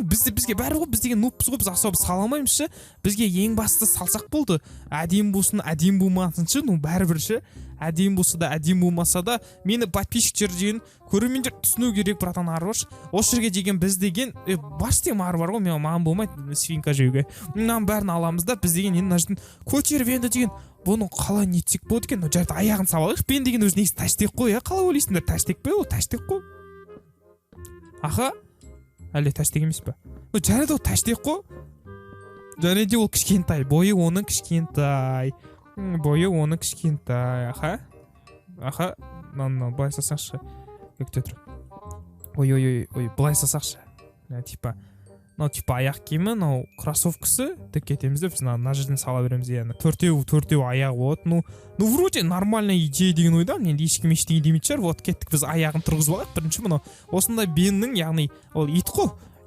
бізге бәрі ғой, біз деген нуппыз ғой, біз особо сала алмаймыз ше. Бізге ең басты салсақ болды. Әдемі болсын, әдемі болмасын ше, ну бәрібір ше. Әдемі болса да, әдемі болмаса да, мені подписчиктер деген көрермендер түсіну керек, братан, ары баршы. Осы жерге деген біз деген баш деген ары бар ғой, маған болмайды свинка жеуге. Мынаның бәрін аламыз да, біз деген енді мына жерден көтеріп енді деген бұны қалай нетсек болады екен, жарты аяғын салып алайықшы. Ben деген өзі негізі таштек қой, қалай ойлайсыңдар? Таштек пе ол? Таштек қой. Аха, әлде таштек емес пе? Жарайды, ол таштек қой. Және де ол кішкентай, бойы оның кішкентай. Аха, былай салсақшы. Көкте тұр. Ой, былай салсақшы. Типа аяқ киімі, кроссовкасы, тік кетеміз деп, біз мына жерден сала береміз, яғни төртеу аяғы болады. Вроде нормальная идея деген ойда, енді ешкім ештеңе демейді шығар. Вот кеттік, біз аяғын тұрғызып алайық. Бірінші мынау осындай беннің, яғни ол ит қой.